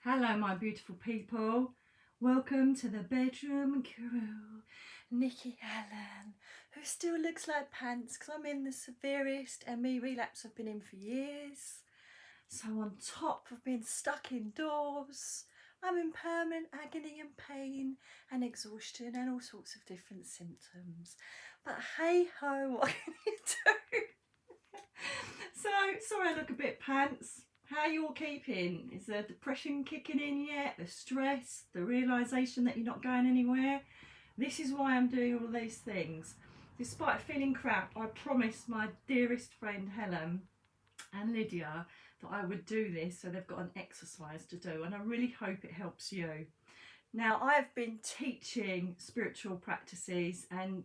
Hello, my beautiful people. Welcome to the bedroom crew. Nicky Alan, who still looks like pants because I'm in the severest ME relapse I've been in for years. So on top of being stuck indoors, I'm in permanent agony and pain and exhaustion and all sorts of different symptoms. But hey ho, what can you do? So, sorry I look a bit pants. How are you all keeping? Is the depression kicking in yet? The stress, the realisation that you're not going anywhere? This is why I'm doing all of these things. Despite feeling crap, I promised my dearest friend Helen and Lydia that I would do this, so they've got an exercise to do, and I really hope it helps you. Now, I've been teaching spiritual practices and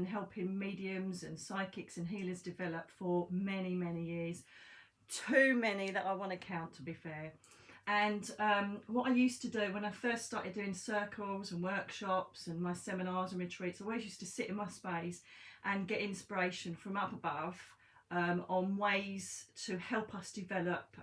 helping mediums and psychics and healers develop for many, many years. Too many that I want to count, to be fair. And what I used to do when I first started doing circles and workshops and my seminars and retreats, I always used to sit in my space and get inspiration from up above on ways to help us develop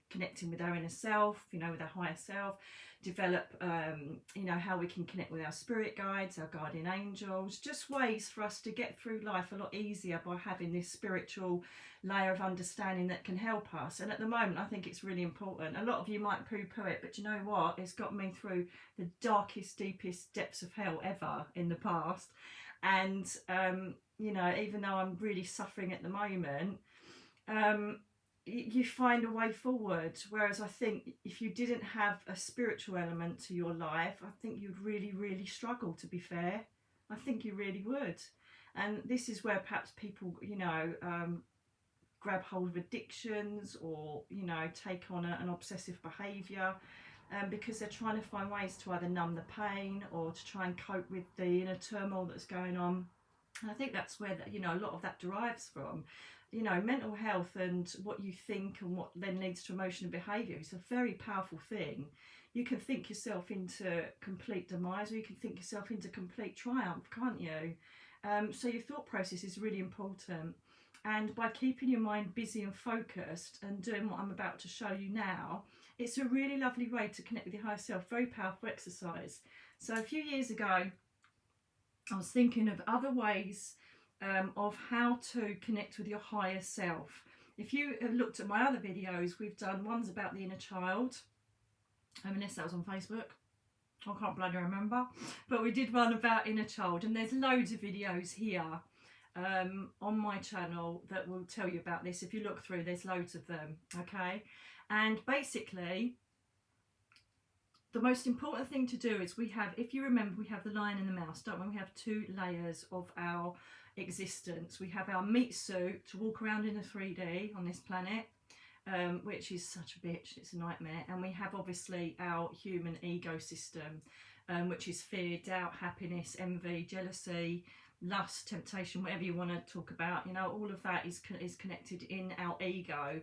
connecting with our inner self, with our higher self, develop how we can connect with our spirit guides, our guardian angels, just ways for us to get through life a lot easier by having this spiritual layer of understanding that can help us. And at the moment, I think it's really important. A lot of you might poo-poo it, but you know what? It's got me through the darkest, deepest depths of hell ever in the past. And even though I'm really suffering at the moment, you find a way forward. Whereas I think if you didn't have a spiritual element to your life, I think you'd really, really struggle, to be fair. I think you really would. And this is where perhaps people, grab hold of addictions or, take on an obsessive behaviour. Because they're trying to find ways to either numb the pain or to try and cope with the inner turmoil that's going on. And I think that's where a lot of that derives from. Mental health and what you think and what then leads to emotion and behaviour is a very powerful thing. You can think yourself into complete demise, or you can think yourself into complete triumph, can't you? So your thought process is really important. And by keeping your mind busy and focused and doing what I'm about to show you now, it's a really lovely way to connect with your higher self. Very powerful exercise. So a few years ago, I was thinking of other ways of how to connect with your higher self. If you have looked at my other videos, we've done ones about the inner child. Unless that was on Facebook. I can't bloody remember. But we did one about inner child, and there's loads of videos here on my channel that will tell you about this. If you look through, there's loads of them, okay? And basically, the most important thing to do is if you remember, we have the lion and the mouse, don't we? We have two layers of our existence. We have our meat suit to walk around in the 3D on this planet, which is such a bitch, it's a nightmare. And we have obviously our human ego system, which is fear, doubt, happiness, envy, jealousy, lust, temptation, whatever you want to talk about. All of that is connected in our ego,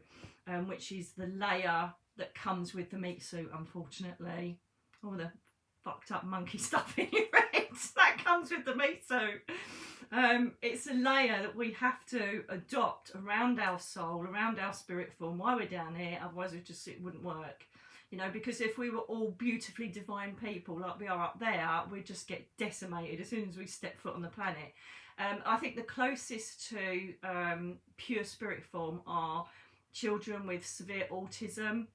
which is the layer that comes with the meat suit, unfortunately. All the fucked up monkey stuff in your head that comes with the meat suit. It's a layer that we have to adopt around our soul, around our spirit form while we're down here. Otherwise it wouldn't work. Because if we were all beautifully divine people like we are up there, we'd just get decimated as soon as we step foot on the planet. I think the closest to pure spirit form are children with severe autism,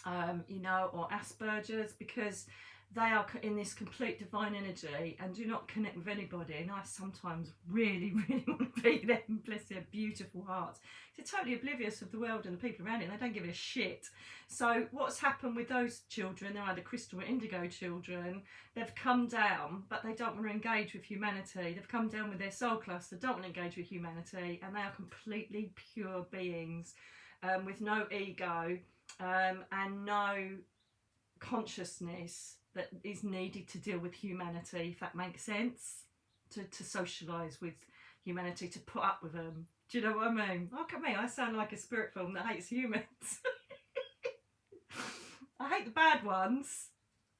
or Asperger's, because they are in this complete divine energy and do not connect with anybody. And I sometimes really, really want to be them, bless their beautiful hearts. They're totally oblivious of the world and the people around it, and they don't give a shit. So what's happened with those children, they're either crystal or indigo children. They've come down, but they don't want to engage with humanity. They've come down with their soul cluster, don't want to engage with humanity, and they are completely pure beings with no ego and no consciousness that is needed to deal with humanity, if that makes sense, to socialise with humanity, to put up with them. Do you know what I mean? Look at me, I sound like a spirit film that hates humans. I hate the bad ones,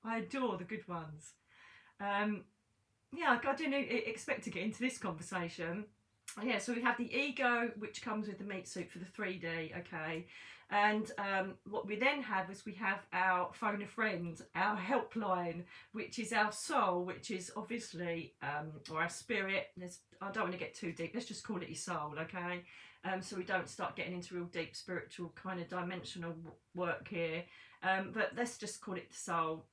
I adore the good ones. I didn't expect to get into this conversation, yeah, so we have the ego, which comes with the meat suit for the 3D, okay? And what we then have is we have our phone a friend, our helpline, which is our soul, which is obviously, or our spirit. I don't want to get too deep. Let's just call it your soul, okay? So we don't start getting into real deep spiritual kind of dimensional work here. But let's just call it the soul.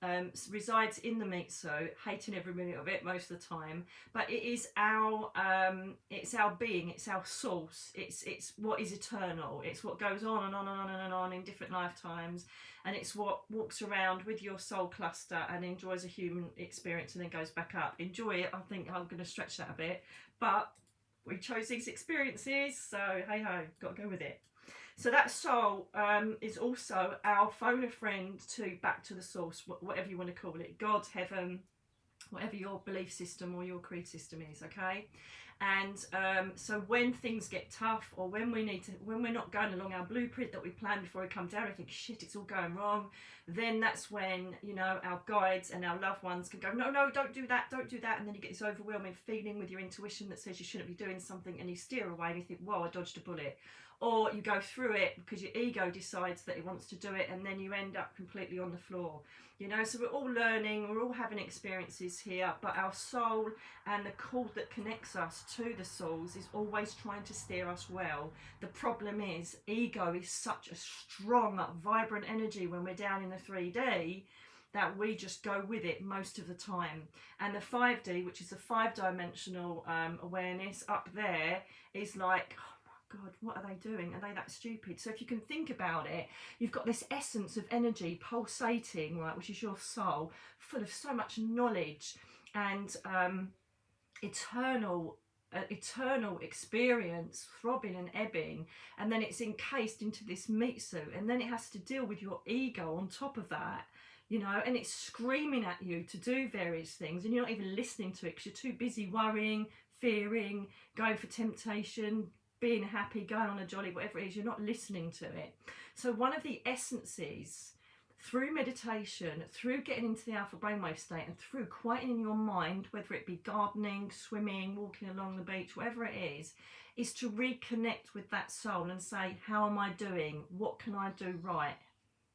Resides in the meat suit, hating every minute of it most of the time. But it is it's our being, it's our source, it's what is eternal, it's what goes on and on and on and on in different lifetimes, and it's what walks around with your soul cluster and enjoys a human experience and then goes back up. Enjoy it. I think I'm going to stretch that a bit, but we chose these experiences, so hey ho, got to go with it. So that soul is also our phone a friend to back to the source, whatever you want to call it, God, heaven, whatever your belief system or your creed system is, okay? And so when things get tough, or when we're not going along our blueprint that we planned before we come down, we think, shit, it's all going wrong, then that's when, you know, our guides and our loved ones can go, no, don't do that, and then you get this overwhelming feeling with your intuition that says you shouldn't be doing something, and you steer away and you think, whoa, I dodged a bullet. Or you go through it because your ego decides that it wants to do it, and then you end up completely on the floor. You know, so we're all learning, we're all having experiences here, but our soul and the cord that connects us to the souls is always trying to steer us well. The problem is, ego is such a strong, vibrant energy when we're down in the 3D that we just go with it most of the time. And the 5D, which is the 5-dimensional awareness up there, is like, God, what are they doing? Are they that stupid? So if you can think about it, you've got this essence of energy pulsating, right, which is your soul, full of so much knowledge and eternal experience, throbbing and ebbing, and then it's encased into this meat suit, and then it has to deal with your ego on top of that, you know, and it's screaming at you to do various things, and you're not even listening to it because you're too busy worrying, fearing, going for temptation, being happy, going on a jolly, whatever it is, you're not listening to it. So one of the essences through meditation, through getting into the alpha brainwave state, and through quietening your mind, whether it be gardening, swimming, walking along the beach, whatever it is to reconnect with that soul and say, how am I doing? What can I do right?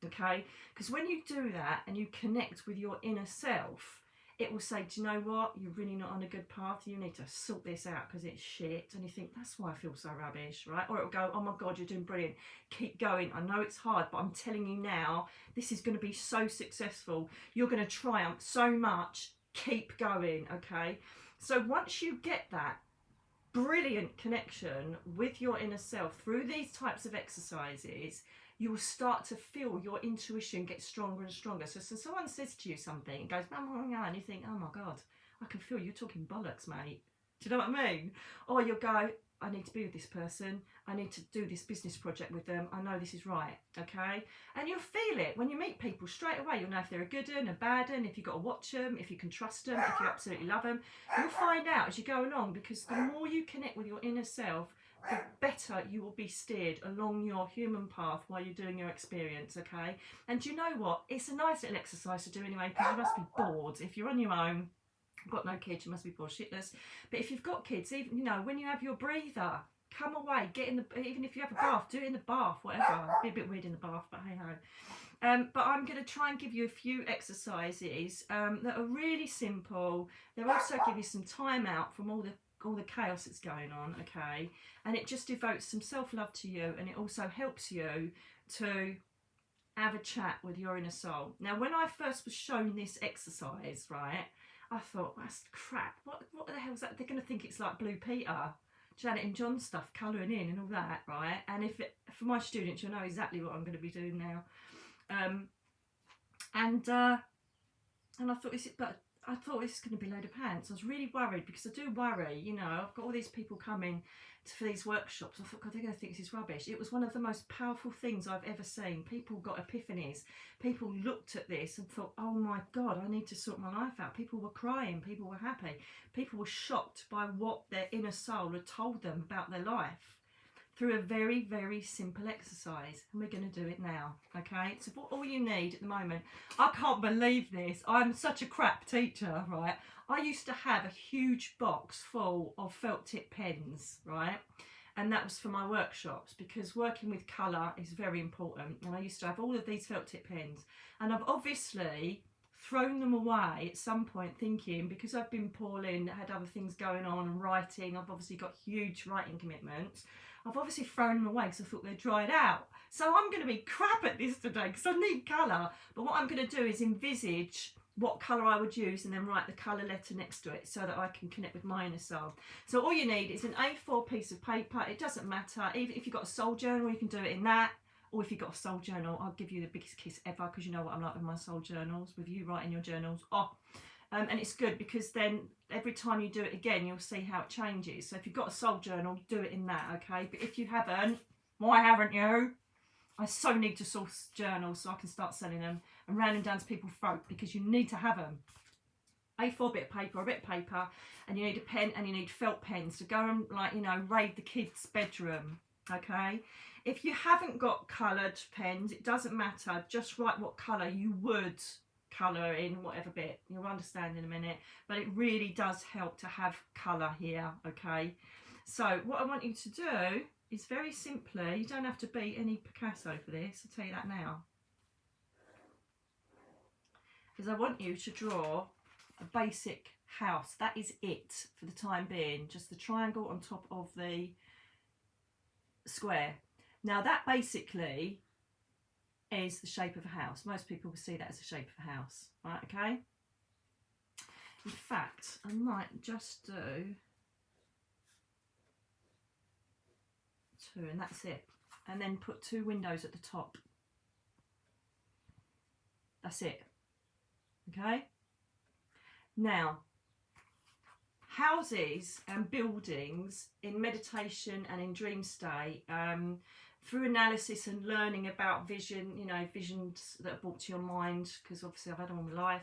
Okay? Because when you do that and you connect with your inner self, it will say, do you know what? You're really not on a good path. You need to sort this out because it's shit. And you think, that's why I feel so rubbish, right? Or it'll go, oh my God, you're doing brilliant. Keep going. I know it's hard, but I'm telling you now, this is going to be so successful. You're going to triumph so much. Keep going, okay? So once you get that brilliant connection with your inner self through these types of exercises, you will start to feel your intuition get stronger and stronger. So someone says to you something, and goes, and you think, oh my God, I can feel you talking bollocks, mate. Do you know what I mean? Or you'll go, I need to be with this person. I need to do this business project with them. I know this is right, okay? And you'll feel it when you meet people straight away. You'll know if they're a good one, a bad one, if you've got to watch them, if you can trust them, if you absolutely love them. You'll find out as you go along, because the more you connect with your inner self, the better you will be steered along your human path while you're doing your experience, okay? And you know what? It's a nice little exercise to do anyway, because you must be bored. If you're on your own, got no kids, you must be bored shitless. But if you've got kids, even, you know, when you have your breather, come away, get in the, even if you have a bath, do it in the bath, whatever. Be a bit weird in the bath, but hey ho. But I'm going to try and give you a few exercises that are really simple. They'll also give you some time out from all the chaos that's going on, okay? And it just devotes some self-love to you, and it also helps you to have a chat with your inner soul. Now, when I first was shown this exercise, right, I thought, that's crap. What the hell is that? They're going to think it's like Blue Peter, Janet and John stuff, colouring in and all that, right? And for my students, you'll know exactly what I'm going to be doing now. And I thought, I thought this is going to be a load of pants. I was really worried, because I do worry, you know, I've got all these people coming for these workshops. I thought, God, they're going to think this is rubbish. It was one of the most powerful things I've ever seen. People got epiphanies. People looked at this and thought, oh my God, I need to sort my life out. People were crying. People were happy. People were shocked by what their inner soul had told them about their life. through a very, very simple exercise, and we're going to do it now. Okay, so all you need at the moment, I can't believe this, I'm such a crap teacher, right? I used to have a huge box full of felt tip pens, right? And that was for my workshops, because working with colour is very important, and I used to have all of these felt tip pens, and I've obviously thrown them away at some point, thinking, because I've been poorly, had other things going on and writing, I've obviously got huge writing commitments, I've obviously thrown them away because I thought they'd dried out. So I'm going to be crap at this today because I need colour, but what I'm going to do is envisage what colour I would use and then write the colour letter next to it so that I can connect with my inner soul. So all you need is an A4 piece of paper. It doesn't matter, even if you've got a soul journal, you can do it in that. Or if you've got a soul journal, I'll give you the biggest kiss ever, because you know what I'm like with my soul journals, with you writing your journals. And it's good because then every time you do it again, you'll see how it changes. So if you've got a soul journal, do it in that, okay? But if you haven't, why haven't you? I so need to source journals so I can start selling them and round them down to people's throat, because you need to have them. A4 bit of paper, a bit of paper, and you need a pen and you need felt pens to go and, like, you know, raid the kids' bedroom, okay? If you haven't got coloured pens, it doesn't matter. Just write what colour you would colour in whatever bit. You'll understand in a minute. But it really does help to have colour here, okay? So what I want you to do is very simply, you don't have to be any Picasso for this, I'll tell you that now. Because I want you to draw a basic house. That is it for the time being. Just the triangle on top of the square. Now that basically is the shape of a house. Most people will see that as the shape of a house, right? Okay. In fact, I might just do 2, and that's it. And then put 2 windows at the top. That's it. Okay. Now, houses and buildings in meditation and in dream state, through analysis and learning about vision, you know, visions that are brought to your mind, because obviously I've had them all my life,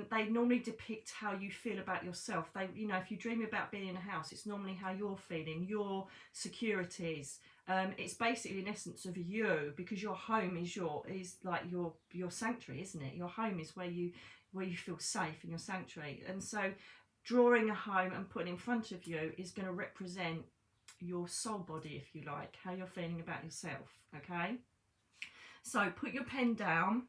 they normally depict how you feel about yourself. They, you know, if you dream about being in a house, it's normally how you're feeling, your securities. It's basically an essence of you, because your home is like your sanctuary, isn't it? Your home is where you feel safe in your sanctuary. And so drawing a home and putting it in front of you is going to represent your soul body, if you like, how you're feeling about yourself, okay? So put your pen down.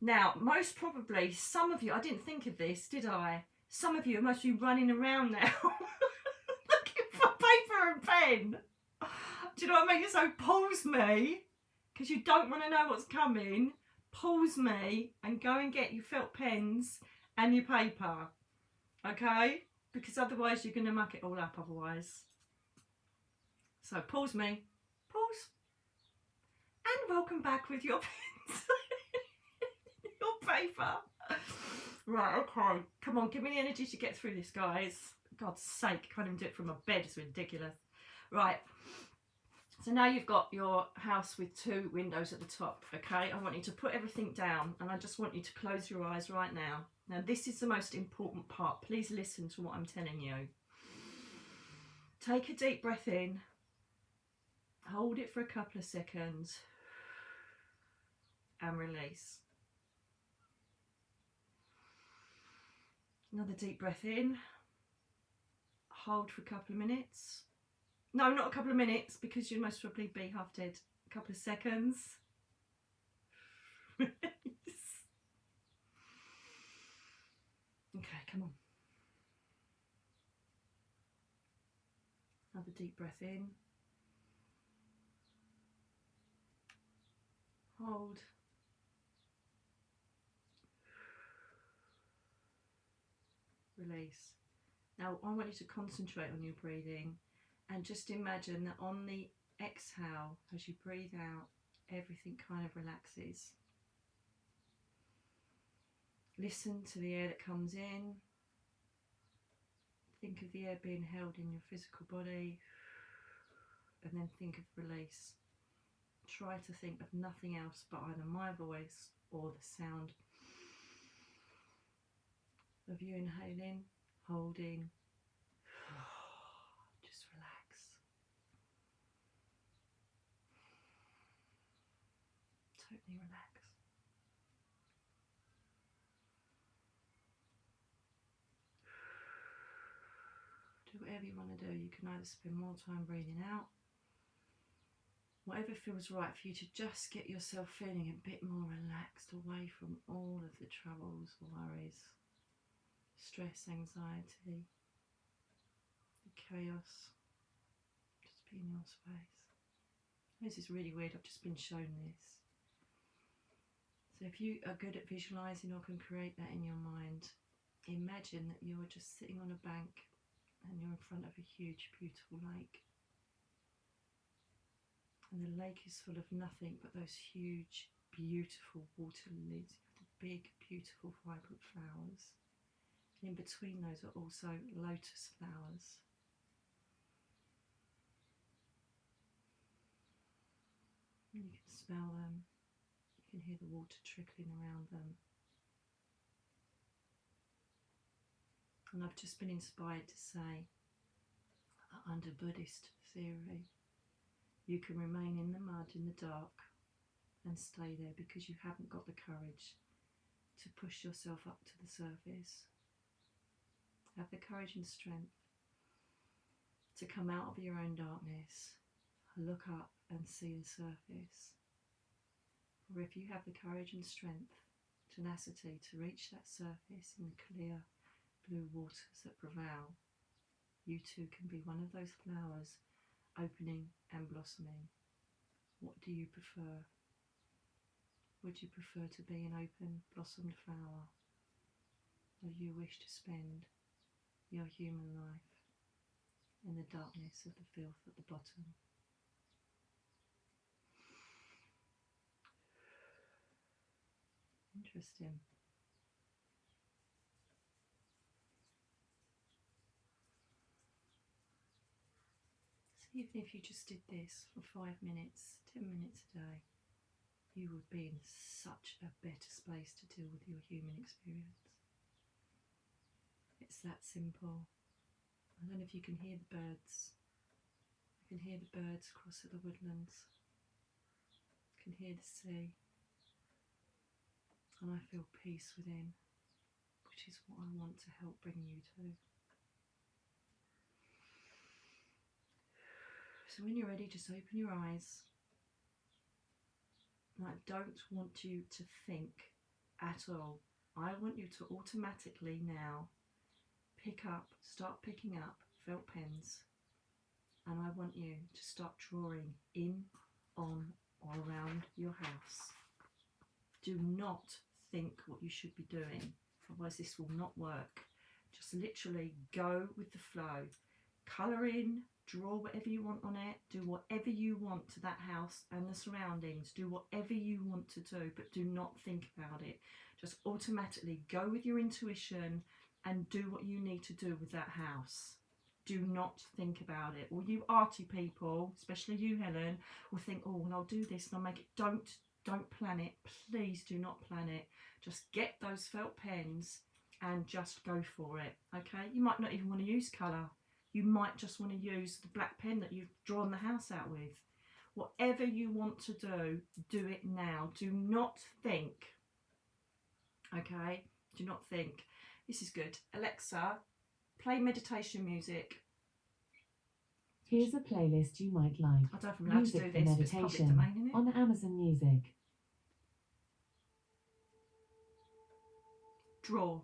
Now, most probably, some of you, I didn't think of this, did I? Some of you must be running around now looking for paper and pen. Do you know what I mean? So pause me, because you don't want to know what's coming. Pause me and go and get your felt pens and your paper, okay? Because otherwise you're going to muck it all up otherwise. So pause me, pause, and welcome back with your pens, your paper. Right, okay, come on, give me the energy to get through this, guys. For God's sake, I can't even do it from my bed, it's ridiculous. Right, so now you've got your house with 2 windows at the top, okay? I want you to put everything down, and I just want you to close your eyes right now. Now, this is the most important part. Please listen to what I'm telling you. Take a deep breath in. Hold it for a couple of seconds and release. Another deep breath in. Hold for a couple of minutes. No, not a couple of minutes, because you'd most probably be half dead. A couple of seconds. Release. Okay, come on. Another deep breath in. Hold. Release. Now I want you to concentrate on your breathing and just imagine that on the exhale, as you breathe out, everything kind of relaxes. Listen to the air that comes in. Think of the air being held in your physical body, and then think of release. Try to think of nothing else but either my voice or the sound of you inhaling, holding. Just relax. totally relax. Do whatever you want to do. You can either spend more time breathing out, whatever feels right for you to just get yourself feeling a bit more relaxed, away from all of the troubles, worries, stress, anxiety, the chaos. Just be in your space. This is really weird, I've just been shown this. So if you are good at visualising or can create that in your mind, imagine that you're just sitting on a bank and you're in front of a huge, beautiful lake. And the lake is full of nothing but those huge, beautiful water lilies, the big, beautiful, vibrant flowers. And in between those are also lotus flowers. And you can smell them, you can hear the water trickling around them. And I've just been inspired to say that under Buddhist theory, you can remain in the mud in the dark and stay there because you haven't got the courage to push yourself up to the surface. Have the courage and strength to come out of your own darkness, look up and see the surface. For if you have the courage and strength, tenacity to reach that surface in the clear blue waters that prevail, you too can be one of those flowers opening and blossoming. What do you prefer? Would you prefer to be an open, blossomed flower, or do you wish to spend your human life in the darkness of the filth at the bottom? Interesting. So even if you just did this for 5 minutes, 10 minutes a day, you would be in such a better space to deal with your human experience. It's that simple. I don't know if you can hear the birds. I can hear the birds across at the woodlands. I can hear the sea. And I feel peace within, which is what I want to help bring you to. So when you're ready, just open your eyes. And I don't want you to think at all. I want you to automatically now start picking up felt pens. And I want you to start drawing in, on, or around your house. Do not think what you should be doing, otherwise this will not work. Just literally go with the flow. Colour in, draw whatever you want on it, do whatever you want to that house and the surroundings, do whatever you want to do, but do not think about it. Just automatically go with your intuition and do what you need to do with that house. Do not think about it. All you arty people, especially you, Helen, will think, oh, well, I'll do this and I'll make it. Don't plan it. Please do not plan it. Just get those felt pens and just go for it, okay? You might not even want to use colour. You might just want to use the black pen that you've drawn the house out with. Whatever you want to do it now. Do not think, okay? Do not think. This is good. Alexa, play meditation music. Here's a playlist you might like. I don't know if I'm allowed to do this, but it's public domain, isn't it? On Amazon Music. Draw.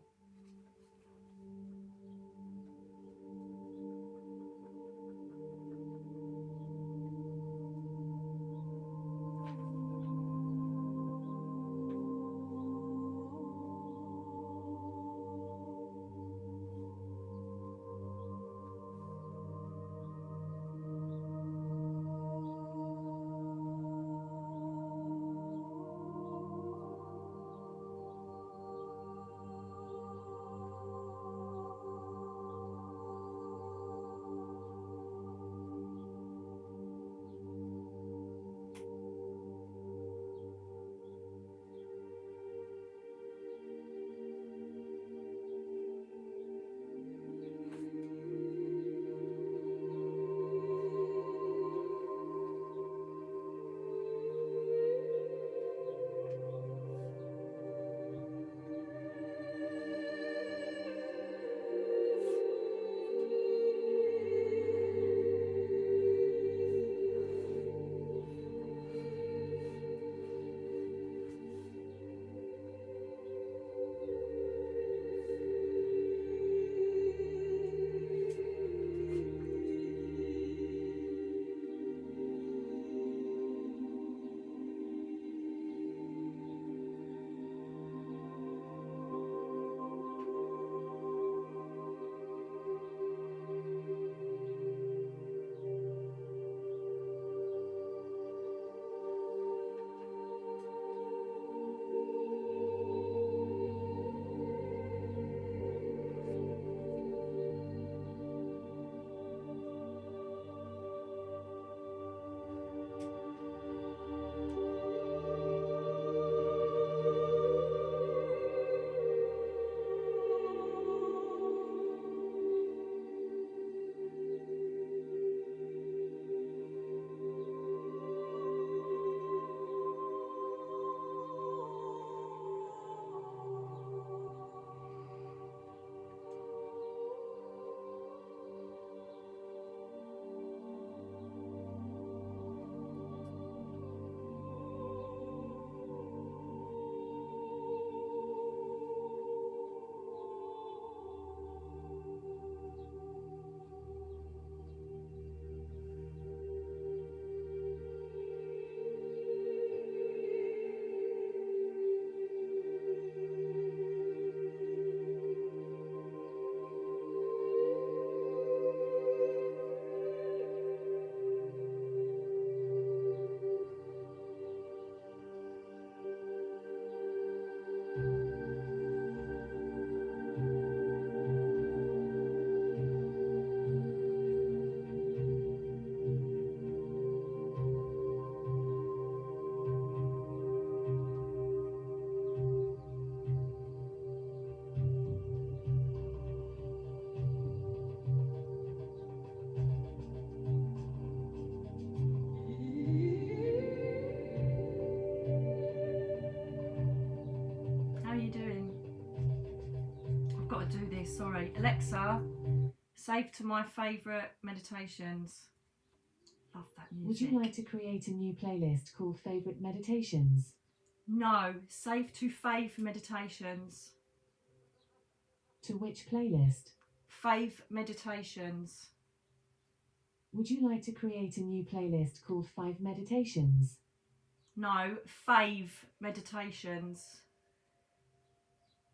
got to do this, sorry. Alexa, save to my favourite meditations. Love that music. Would you like to create a new playlist called Favorite Meditations? No, save to fave meditations. To which playlist? Fave meditations. Would you like to create a new playlist called 5 Meditations? No, fave meditations.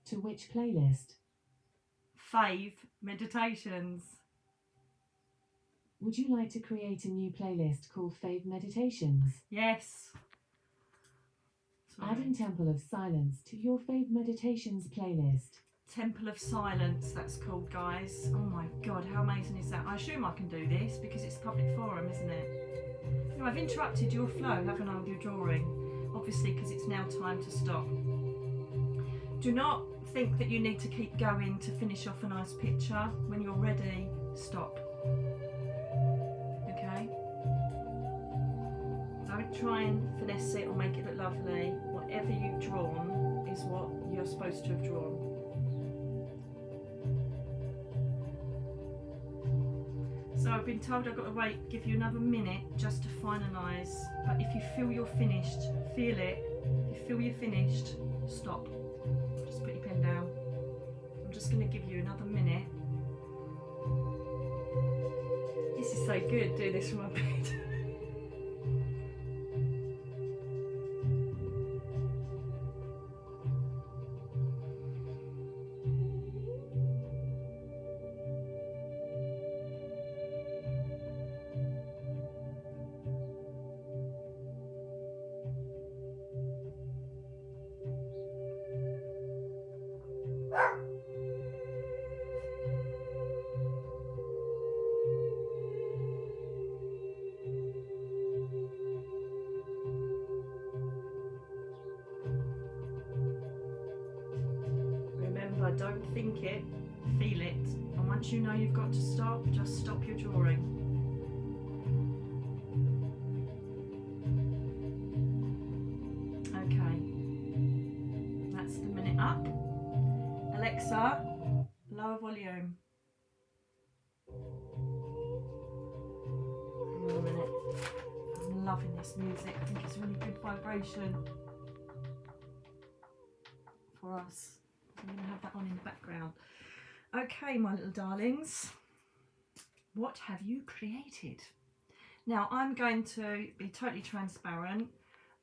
To which playlist? Fave meditations. Would you like to create a new playlist called Fave Meditations? Yes. Sorry. Adding Temple of Silence to your Fave Meditations playlist. Temple of Silence, that's called, guys. Oh my god, how amazing is that? I assume I can do this because it's a public forum, isn't it? You know, I've interrupted your flow, haven't I, with your drawing? Obviously, because it's now time to stop. Do not think that you need to keep going to finish off a nice picture. When you're ready, stop. Okay? Don't try and finesse it or make it look lovely. Whatever you've drawn is what you're supposed to have drawn. So I've been told I've got to wait, give you another minute just to finalise. But if you feel you're finished, feel it. If you feel you're finished, stop. Just put your pen down. I'm just going to give you another minute. This is so good, doing this from my bed. Don't think it, feel it, and once you know you've got to stop, just stop your drawing. Okay, that's the minute up. Alexa, lower volume. Hang on a minute. I'm loving this music. I think it's really good vibration for us. I'm going to have that on in the background. Okay, my little darlings, what have you created? Now, I'm going to be totally transparent.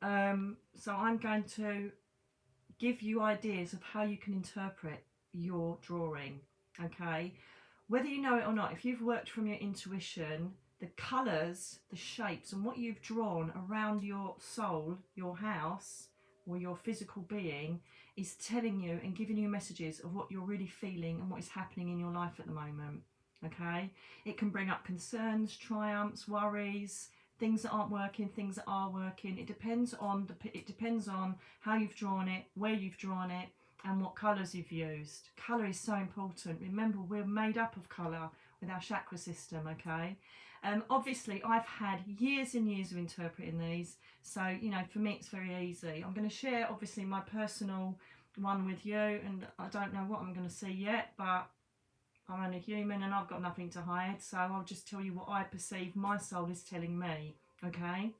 So I'm going to give you ideas of how you can interpret your drawing, okay? Whether you know it or not, if you've worked from your intuition, the colours, the shapes, and what you've drawn around your soul, your house, or your physical being is telling you and giving you messages of what you're really feeling and what is happening in your life at the moment. Okay, it can bring up concerns, triumphs, worries, things that aren't working, things that are working. It depends on how you've drawn it, where you've drawn it, and what colours you've used. Colour is so important. Remember, we're made up of colour with our chakra system. Okay. Obviously, I've had years and years of interpreting these, so you know, for me it's very easy. I'm going to share obviously my personal one with you, and I don't know what I'm going to see yet, but I'm only human and I've got nothing to hide, so I'll just tell you what I perceive my soul is telling me. Okay,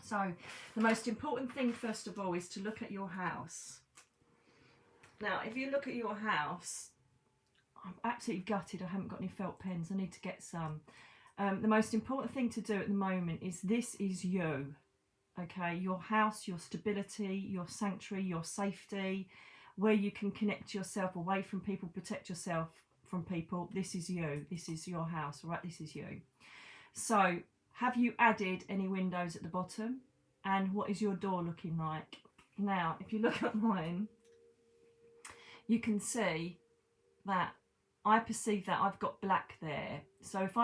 so the most important thing first of all is to look at your house. Now, if you look at your house, I'm absolutely gutted I haven't got any felt pens. I need to get some. The most important thing to do at the moment is this is you, okay? Your house, your stability, your sanctuary, your safety, where you can connect yourself away from people, protect yourself from people. This is you. This is your house, all right? This is you. So have you added any windows at the bottom? And what is your door looking like? Now, if you look at mine, you can see that I perceive that I've got black there. So if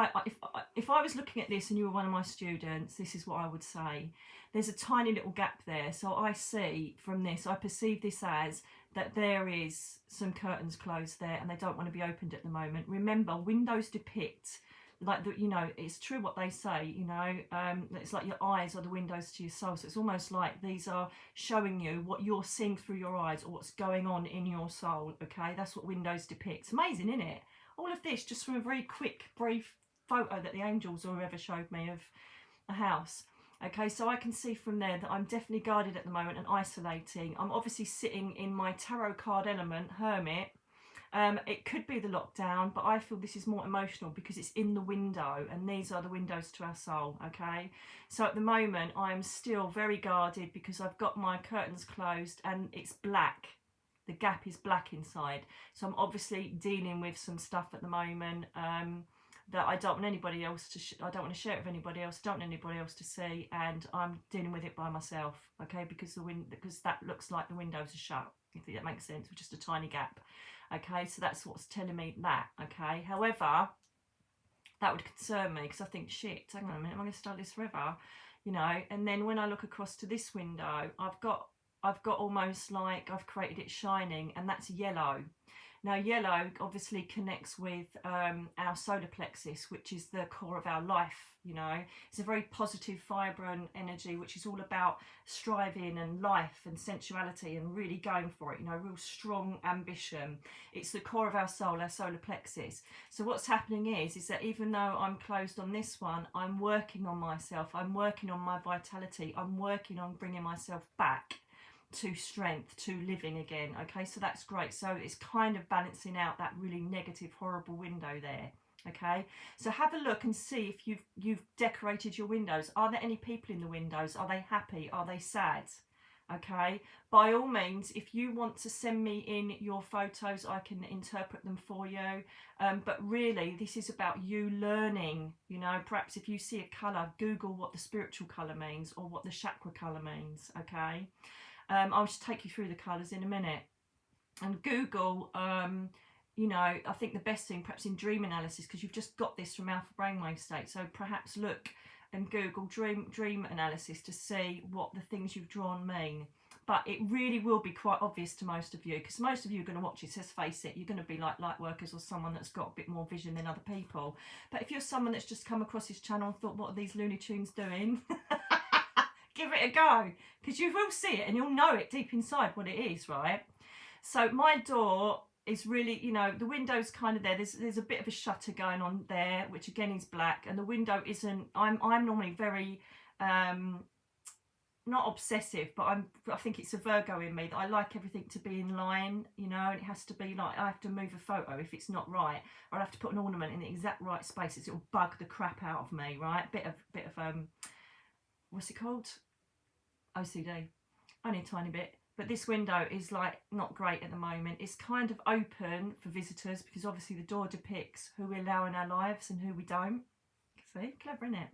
I was looking at this and you were one of my students, this is what I would say. There's a tiny little gap there. So I see from this, I perceive this as that there is some curtains closed there and they don't want to be opened at the moment. Remember, windows depict like the, you know, it's true what they say, you know, it's like your eyes are the windows to your soul. So it's almost like these are showing you what you're seeing through your eyes, or what's going on in your soul. Okay, that's what windows depict. Amazing, isn't it? All of this just from a very quick, brief photo that the angels or whoever showed me of a house. Okay, so I can see from there that I'm definitely guarded at the moment and isolating. I'm obviously sitting in my tarot card element, Hermit. It could be the lockdown, but I feel this is more emotional because it's in the window, and these are the windows to our soul. Okay, so at the moment I'm still very guarded because I've got my curtains closed and it's black. The gap is black inside, so I'm obviously dealing with some stuff at the moment that I don't want anybody else to I don't want to share it with anybody else, don't want anybody else to see, and I'm dealing with it by myself. Okay, because because that looks like the windows are shut, if that makes sense, with just a tiny gap. Okay, so that's what's telling me that. Okay, however, that would concern me because I think, shit, hang on a minute, am I going to start this forever? You know, and then when I look across to this window, I've got almost like I've created it shining, and that's yellow. Now, yellow obviously connects with our solar plexus, which is the core of our life. You know, it's a very positive, vibrant energy, which is all about striving and life and sensuality and really going for it. You know, real strong ambition. It's the core of our soul, our solar plexus. So what's happening is that even though I'm closed on this one, I'm working on myself. I'm working on my vitality. I'm working on bringing myself back to strength, to living again. Okay, so that's great. So it's kind of balancing out that really negative, horrible window there. Okay, so have a look and see if you've decorated your windows. Are there any people in the windows? Are they happy? Are they sad? Okay, by all means, if you want to send me in your photos, I can interpret them for you. But really, this is about you learning. You know, perhaps if you see a colour, Google what the spiritual colour means or what the chakra colour means. Okay. I'll just take you through the colours in a minute. And Google, you know, I think the best thing perhaps in dream analysis, because you've just got this from alpha brainwave state, so perhaps look and Google dream analysis to see what the things you've drawn mean. But it really will be quite obvious to most of you, because most of you are going to watch it, let's face it, you're going to be like light workers or someone that's got a bit more vision than other people. But if you're someone that's just come across this channel and thought, what are these Looney Tunes doing? Give it a go, because you will see it and you'll know it deep inside what it is, right? So my door is really, you know, the window's kind of there. There's a bit of a shutter going on there, which again is black, and the window isn't. I'm normally very not obsessive, but I think it's a Virgo in me that I like everything to be in line, you know, and it has to be like I have to move a photo if it's not right, or I have to put an ornament in the exact right spaces. It'll bug the crap out of me, right? Bit of what's it called? OCD, only a tiny bit. But this window is like not great at the moment. It's kind of open for visitors because obviously the door depicts who we allow in our lives and who we don't. See, clever, isn't it?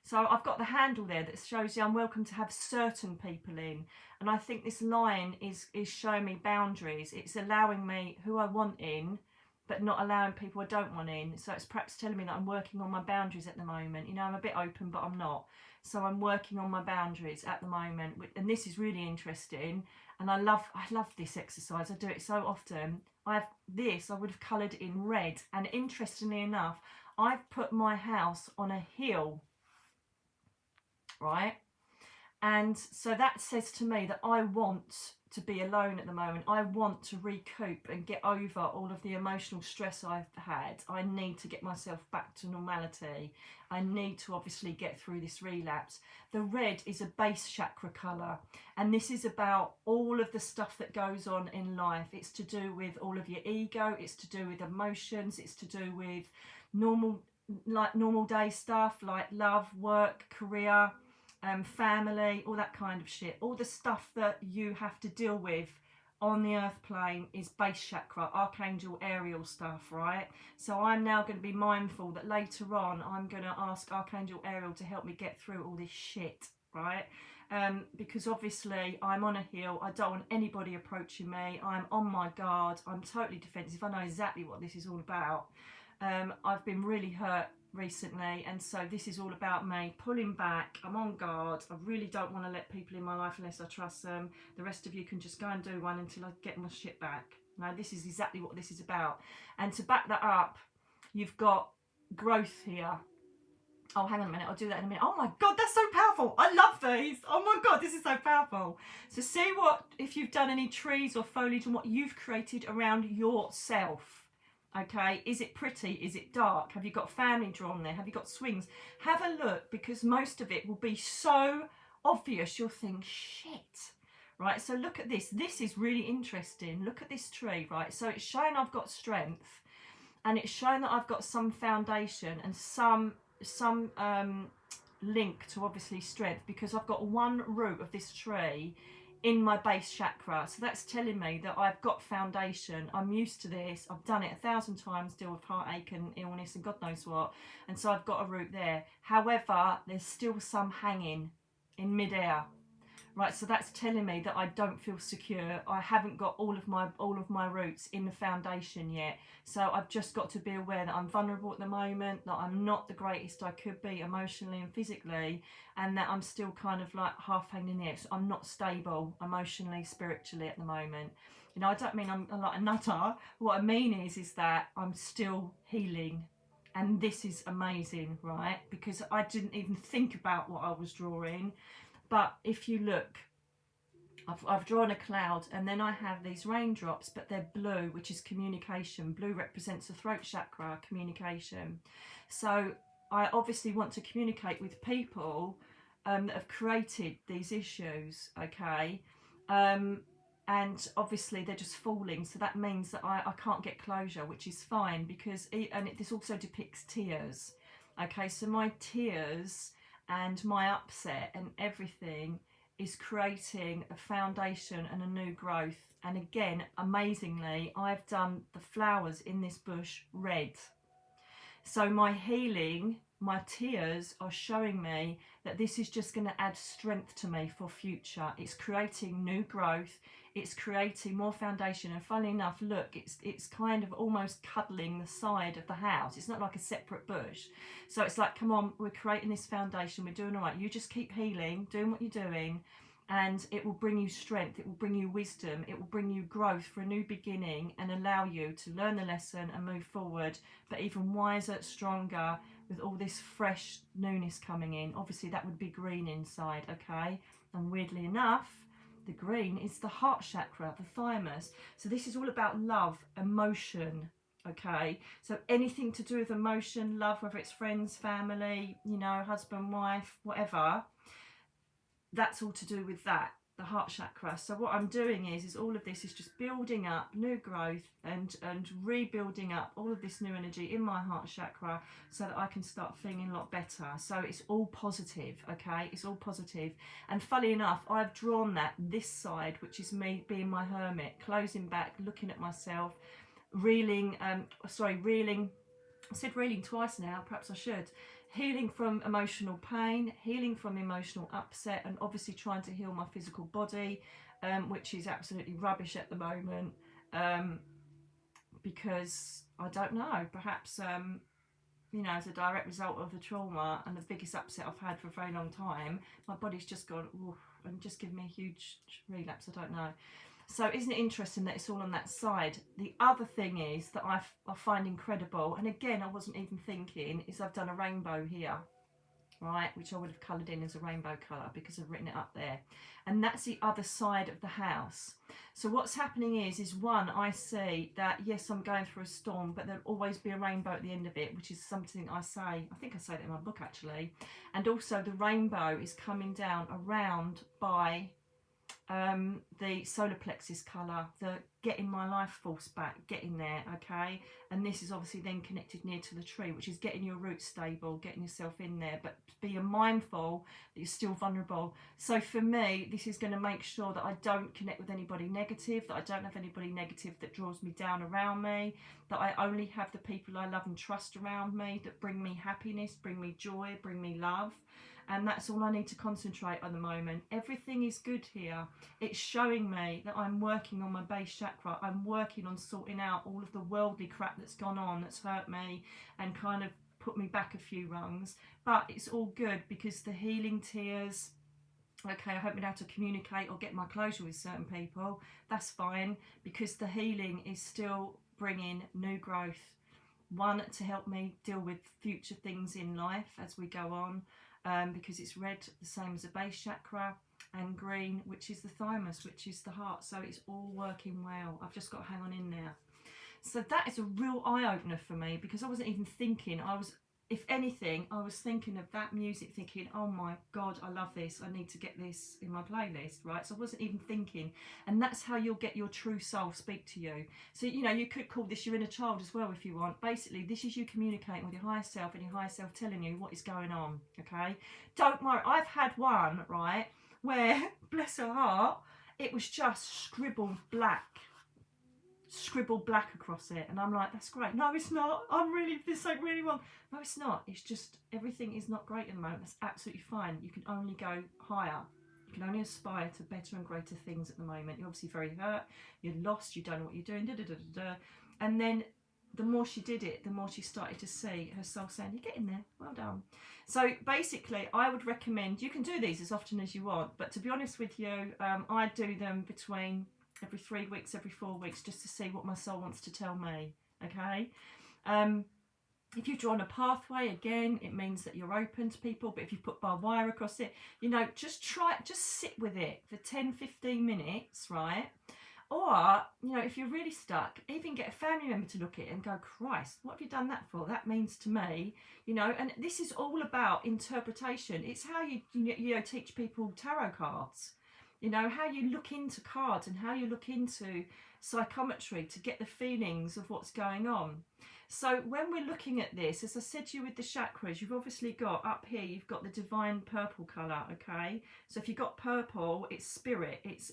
So I've got the handle there that shows you I'm welcome to have certain people in, and I think this line is showing me boundaries. It's allowing me who I want in, but not allowing people I don't want in. So it's perhaps telling me that I'm working on my boundaries at the moment. You know, I'm a bit open, but I'm not. So I'm working on my boundaries at the moment. And this is really interesting. And I love this exercise. I do it so often. I would have coloured in red. And interestingly enough, I've put my house on a hill, right? And so that says to me that I want to be alone at the moment. I want to recoup and get over all of the emotional stress I've had. I need to get myself back to normality. I need to obviously get through this relapse. The red is a base chakra colour, and this is about all of the stuff that goes on in life. It's to do with all of your ego, it's to do with emotions, it's to do with normal day stuff like love, work, career, family, all that kind of shit. All the stuff that you have to deal with on the earth plane is base chakra, archangel Ariel stuff, right? So I'm now going to be mindful that later on I'm going to ask Archangel Ariel to help me get through all this shit, right? Because obviously I'm on a hill. I don't want anybody approaching me. I'm on my guard. I'm totally defensive. I know exactly what this is all about. I've been really hurt recently, and so this is all about me pulling back. I'm on guard. I really don't want to let people in my life unless I trust them. The rest of you can just go and do one until I get my shit back. Now this is exactly what this is about. And to back that up, you've got growth here. Oh, hang on a minute, I'll do that in a minute. Oh my God, that's so powerful. I love these. Oh my God, this is so powerful. So see if you've done any trees or foliage and what you've created around yourself. Okay, is it pretty? Is it dark? Have you got family drawn there? Have you got swings? Have a look, because most of it will be so obvious you'll think, shit. Right, so look at this. This is really interesting. Look at this tree, right? So it's showing I've got strength, and it's showing that I've got some foundation and some link to obviously strength, because I've got one root of this tree in my base chakra. So that's telling me that I've got foundation. I'm used to this. I've done it 1,000 times, deal with heartache and illness and God knows what. And so I've got a root there. However, there's still some hanging in midair. Right, so that's telling me that I don't feel secure. I haven't got all of my roots in the foundation yet. So I've just got to be aware that I'm vulnerable at the moment, that I'm not the greatest I could be emotionally and physically, and that I'm still kind of like half hanging in the air. So I'm not stable emotionally, spiritually at the moment. You know, I don't mean I'm like a nutter. What I mean is that I'm still healing. And this is amazing, right? Because I didn't even think about what I was drawing. But if you look, I've drawn a cloud, and then I have these raindrops, but they're blue, which is communication. Blue represents the throat chakra, communication. So I obviously want to communicate with people that have created these issues, okay? And obviously they're just falling, so that means that I can't get closure, which is fine, because this also depicts tears. Okay, so my tears and my upset and everything is creating a foundation and a new growth. And again, amazingly, I've done the flowers in this bush red. So my healing, my tears are showing me that this is just going to add strength to me for future. It's creating new growth. It's creating more foundation. And funnily enough, look, it's kind of almost cuddling the side of the house. It's not like a separate bush. So it's like, come on, we're creating this foundation. We're doing all right. You just keep healing, doing what you're doing. And it will bring you strength, it will bring you wisdom, it will bring you growth for a new beginning, and allow you to learn the lesson and move forward, but even wiser, stronger, with all this fresh newness coming in. Obviously that would be green inside, okay? And weirdly enough, the green is the heart chakra, the thymus. So this is all about love, emotion, okay? So anything to do with emotion, love, whether it's friends, family, you know, husband, wife, whatever, that's all to do with that, the heart chakra. So what I'm doing is all of this is just building up new growth and rebuilding up all of this new energy in my heart chakra, so that I can start feeling a lot better. So it's all positive, okay? It's all positive. And funny enough, I've drawn that this side, which is me being my hermit, closing back, looking at myself, reeling. I said reeling twice now, perhaps I should. Healing from emotional pain, healing from emotional upset, and obviously trying to heal my physical body, which is absolutely rubbish at the moment, because I don't know, perhaps you know, as a direct result of the trauma and the biggest upset I've had for a very long time, my body's just gone oof, and just given me a huge relapse. I don't know. So isn't it interesting that it's all on that side? The other thing is that I find incredible, and again I wasn't even thinking, is I've done a rainbow here, right, which I would have coloured in as a rainbow colour because I've written it up there, and that's the other side of the house. So what's happening is one, I see that yes, I'm going through a storm, but there'll always be a rainbow at the end of it, which is something I think I say that in my book actually. And also the rainbow is coming down around by the solar plexus colour, the getting my life force back, getting there, okay? And this is obviously then connected near to the tree, which is getting your roots stable, getting yourself in there, but being mindful that you're still vulnerable. So for me, this is going to make sure that I don't connect with anybody negative, that I don't have anybody negative that draws me down around me, that I only have the people I love and trust around me that bring me happiness, bring me joy, bring me love. And that's all I need to concentrate on the moment. Everything is good here. It's showing me that I'm working on my base chakra. I'm working on sorting out all of the worldly crap that's gone on, that's hurt me and kind of put me back a few rungs. But it's all good because the healing tears, okay, I haven't been able to communicate or get my closure with certain people. That's fine, because the healing is still bringing new growth. One, to help me deal with future things in life as we go on, because it's red, the same as the base chakra, and green, which is the thymus, which is the heart. So it's all working well. I've just got to hang on in there. So that is a real eye-opener for me, because I wasn't even thinking. If anything, I was thinking of that music, thinking, oh my God, I love this. I need to get this in my playlist, right? So I wasn't even thinking. And that's how you'll get your true soul speak to you. So, you know, you could call this your inner child as well if you want. Basically, this is you communicating with your higher self, and your higher self telling you what is going on, okay? Don't worry. I've had one, right, where, bless her heart, it was just scribbled black across it, and I'm like, that's great. No, it's not. This ain't really wrong. No, it's not. It's just everything is not great at the moment. That's absolutely fine. You can only go higher. You can only aspire to better and greater things at the moment. You're obviously very hurt. You're lost. You don't know what you're doing. And then the more she did it, the more she started to see her soul saying, you're getting there. Well done. So basically, I would recommend, you can do these as often as you want, but to be honest with you, I do them between every 3 weeks, every 4 weeks, just to see what my soul wants to tell me, okay? If you've drawn a pathway, again, it means that you're open to people, but if you put barbed wire across it, you know, just sit with it for 10, 15 minutes, right? Or, you know, if you're really stuck, even get a family member to look at it and go, Christ, what have you done that for? That means to me, you know, and this is all about interpretation. It's how you know, teach people tarot cards. You know, how you look into cards and how you look into psychometry to get the feelings of what's going on. So when we're looking at this, as I said to you with the chakras, you've obviously got up here, you've got the divine purple colour, okay? So if you've got purple, it's spirit, it's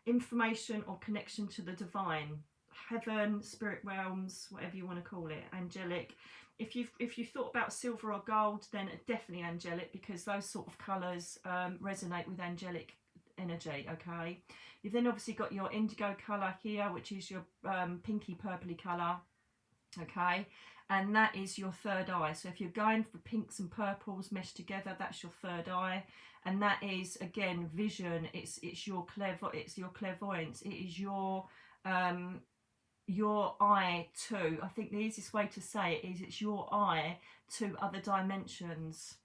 information or connection to the divine, heaven, spirit realms, whatever you want to call it, angelic. If you thought about silver or gold, then definitely angelic, because those sort of colours resonate with angelic energy, okay? You've then obviously got your indigo colour here, which is your pinky purpley colour, okay? And that is your third eye. So if you're going for pinks and purples meshed together, that's your third eye. And that is, again, vision. It's your clairvoyance. It is your eye to, I think the easiest way to say it is, it's your eye to other dimensions,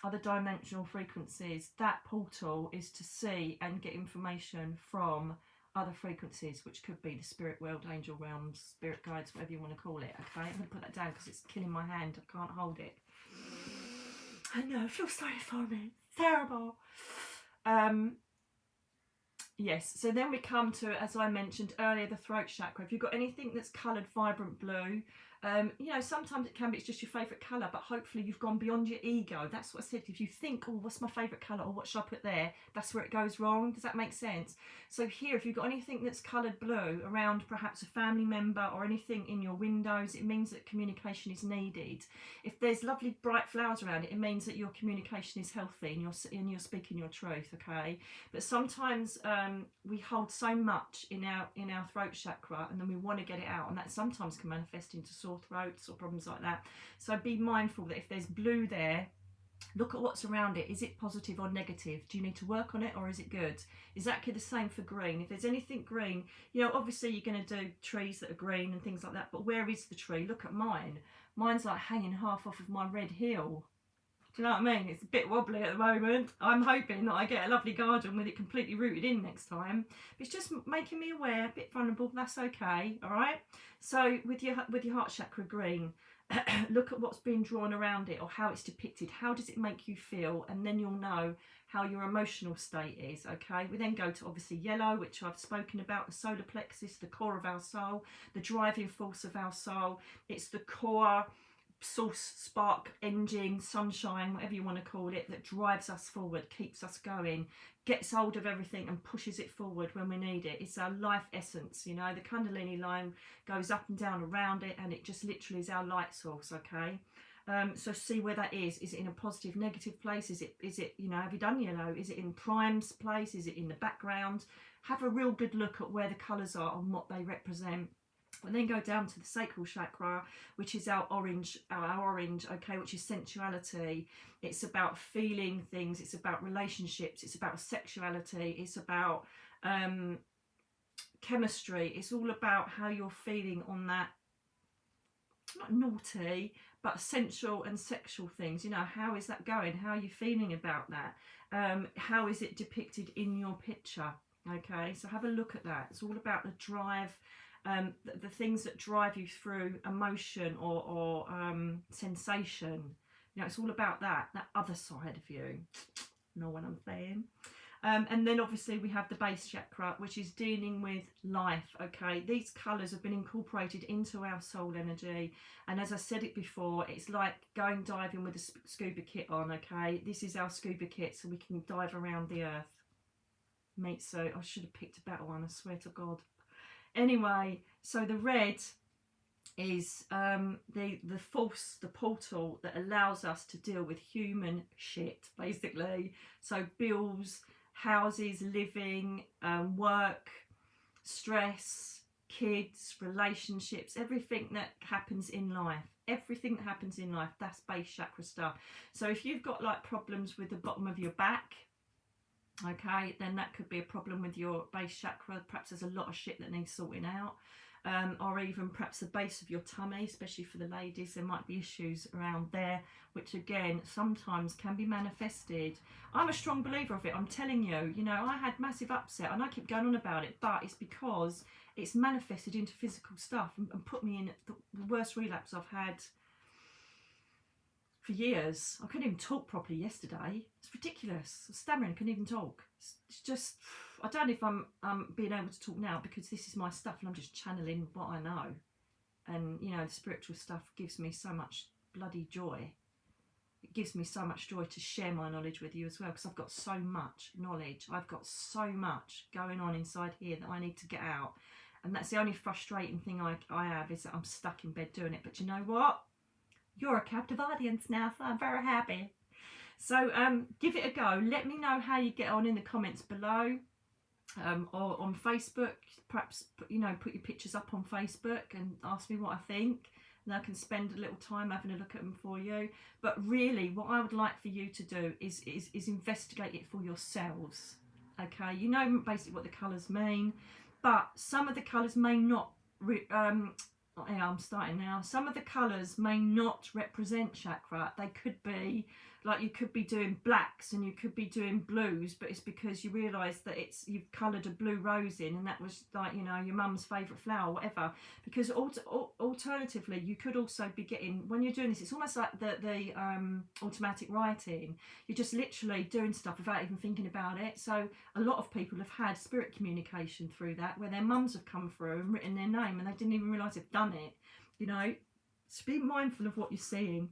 other dimensional frequencies. That portal is to see and get information from other frequencies, which could be the spirit world, angel realms, spirit guides, whatever you want to call it, okay? I'm going to put that down because it's killing my hand. I can't hold it. I know, I feel sorry for me. It's terrible. Yes, so then we come to, as I mentioned earlier, the throat chakra. If you've got anything that's coloured vibrant blue, you know, sometimes it can be, it's just your favourite colour, but hopefully you've gone beyond your ego. That's what I said. If you think, oh, what's my favourite colour, or what should I put there, that's where it goes wrong. Does that make sense? So here, if you've got anything that's coloured blue around perhaps a family member or anything in your windows, it means that communication is needed. If there's lovely bright flowers around it, it means that your communication is healthy and you're speaking your truth, okay? But sometimes we hold so much in our throat chakra, and then we want to get it out, and that sometimes can manifest into sore throats or problems like that. So be mindful that if there's blue there, look at what's around it. Is it positive or negative? Do you need to work on it, or is it good? Exactly the same for green. If there's anything green, you know, obviously you're going to do trees that are green and things like that, but where is the tree? Look at mine. Mine's like hanging half off of my red hill. Do you know what I mean? It's a bit wobbly at the moment. I'm hoping that I get a lovely garden with it completely rooted in next time. But it's just making me aware, a bit vulnerable. That's okay, all right? So with your heart chakra green, look at what's being drawn around it, or how it's depicted. How does it make you feel? And then you'll know how your emotional state is, okay? We then go to obviously yellow, which I've spoken about, the solar plexus, the core of our soul, the driving force of our soul. It's the core source, spark, engine, sunshine, whatever you want to call it, that drives us forward, keeps us going, gets hold of everything and pushes it forward when we need it. It's our life essence, you know. The Kundalini line goes up and down around it, and it just literally is our light source, okay? So see where that is. Is it in a positive, negative place? Is it, you know, have you done yellow? Is it in Prime's place? Is it in the background? Have a real good look at where the colours are and what they represent. And then go down to the sacral chakra, which is our orange, okay, which is sensuality. It's about feeling things. It's about relationships. It's about sexuality. It's about chemistry. It's all about how you're feeling on that not naughty, but sensual and sexual things. You know, how is that going? How are you feeling about that? How is it depicted in your picture? Okay, so have a look at that. It's all about the drive, the things that drive you through emotion or sensation. You know, it's all about that other side of you. Know what I'm saying? And then obviously we have the base chakra, which is dealing with life. Okay, these colours have been incorporated into our soul energy, and as I said it before, it's like going diving with a scuba kit on. Okay, this is our scuba kit, so we can dive around the earth. Meat suit. I should have picked a better one, I swear to God. Anyway, so the red is the force, the portal that allows us to deal with human shit, basically. So bills, houses, living, work, stress, kids, relationships, everything that happens in life. Everything that happens in life, that's base chakra stuff. So if you've got like problems with the bottom of your back, okay, then that could be a problem with your base chakra. Perhaps there's a lot of shit that needs sorting out. Or even perhaps the base of your tummy, especially for the ladies, there might be issues around there, which again sometimes can be manifested. I'm a strong believer of it, I'm telling you. You know, I had massive upset and I keep going on about it, but it's because it's manifested into physical stuff and put me in the worst relapse I've had for years. I couldn't even talk properly yesterday. It's ridiculous. I was stammering, I couldn't even talk. It's just, I don't know if I'm being able to talk now because this is my stuff and I'm just channeling what I know. And, you know, the spiritual stuff gives me so much bloody joy. It gives me so much joy to share my knowledge with you as well, because I've got so much knowledge. I've got so much going on inside here that I need to get out. And that's the only frustrating thing I have, is that I'm stuck in bed doing it. But you know what? You're a captive audience now, so I'm very happy. So give it a go. Let me know how you get on in the comments below, or on Facebook. Perhaps, you know, put your pictures up on Facebook and ask me what I think, and I can spend a little time having a look at them for you. But really, what I would like for you to do is investigate it for yourselves. Okay, you know basically what the colours mean, but some of the colours may not. Yeah, I'm starting now. Some of the colours may not represent chakra. They could be, like, you could be doing blacks and you could be doing blues, but it's because you realise that you've coloured a blue rose in, and that was, like, you know, your mum's favourite flower, whatever. Because alternatively, you could also be getting, when you're doing this, it's almost like the automatic writing. You're just literally doing stuff without even thinking about it. So a lot of people have had spirit communication through that, where their mums have come through and written their name and they didn't even realise they've done it. You know, so be mindful of what you're seeing.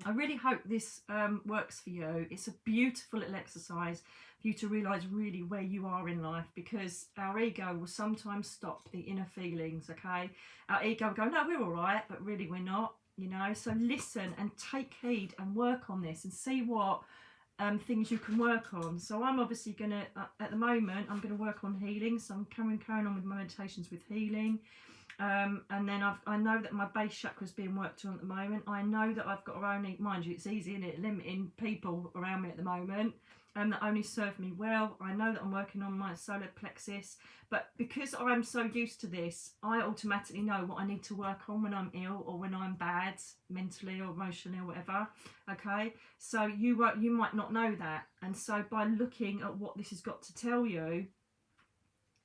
I really hope this works for you. It's a beautiful little exercise for you to realise really where you are in life, because our ego will sometimes stop the inner feelings, okay? Our ego will go, no, we're all right, but really we're not, you know? So listen and take heed and work on this and see what things you can work on. So I'm obviously going to, at the moment, I'm going to work on healing. So I'm carrying on with my meditations with healing. And then I know that my base chakra is being worked on at the moment. I know that I've got to only, mind you, it's easy, isn't it, limiting people around me at the moment that only serve me well. I know that I'm working on my solar plexus, but because I'm so used to this, I automatically know what I need to work on when I'm ill or when I'm bad, mentally or emotionally or whatever. Okay, so you might not know that, and so by looking at what this has got to tell you,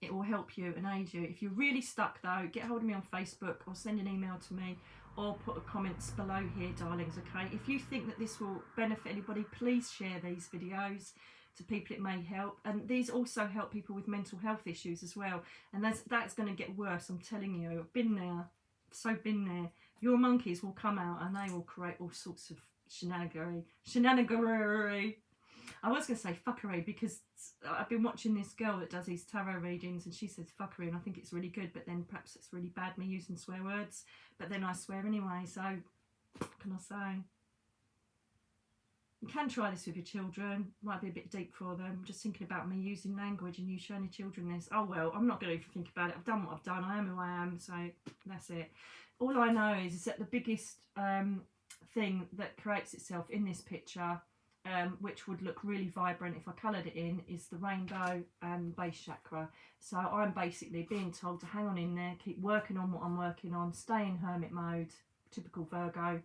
it will help you and aid you. If you're really stuck though, get hold of me on Facebook or send an email to me or put a comments below here, darlings, okay? If you think that this will benefit anybody, please share these videos to people it may help. And these also help people with mental health issues as well. And that's going to get worse, I'm telling you. I've been there, so been there. Your monkeys will come out and they will create all sorts of shenanigery. I was going to say fuckery, because I've been watching this girl that does these tarot readings and she says fuckery, and I think it's really good, but then perhaps it's really bad me using swear words, but then I swear anyway, so what can I say? You can try this with your children, might be a bit deep for them. I'm just thinking about me using language and you showing your children this. Oh well, I'm not going to even think about it. I've done what I've done, I am who I am, so that's it. All I know is that the biggest thing that creates itself in this picture, which would look really vibrant if I coloured it in, is the rainbow and base chakra. So I'm basically being told to hang on in there, keep working on what I'm working on, stay in hermit mode, typical Virgo,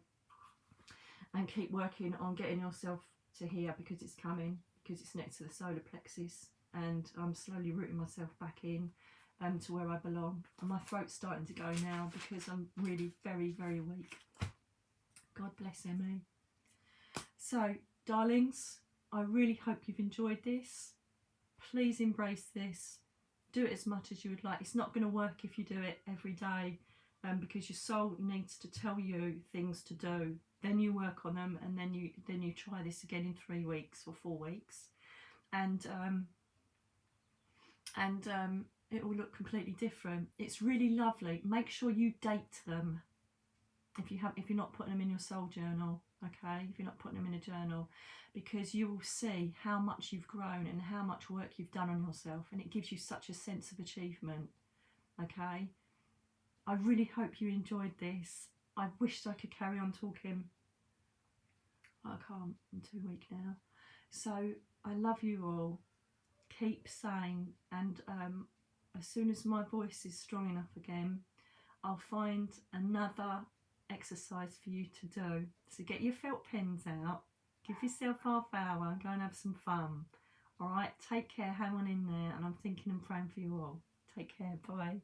and keep working on getting yourself to here, because it's coming, because it's next to the solar plexus, and I'm slowly rooting myself back in to where I belong. And my throat's starting to go now because I'm really very, very weak. God bless Emmy. So, darlings, I really hope you've enjoyed this. Please embrace this. Do it as much as you would like. It's not going to work if you do it every day, because your soul needs to tell you things to do. Then you work on them, and then you try this again in 3 weeks or 4 weeks, and it will look completely different. It's really lovely. Make sure you date them if you're not putting them in your soul journal. Okay, if you're not putting them in a journal, because you will see how much you've grown and how much work you've done on yourself, and it gives you such a sense of achievement. Okay, I really hope you enjoyed this. I wished I could carry on talking. I can't. I'm too weak now. So I love you all. Keep sane, and as soon as my voice is strong enough again, I'll find another exercise for you to do. So get your felt pens out, give yourself half hour and go and have some fun. All right, take care, hang on in there, and I'm thinking and praying for you all. Take care, bye.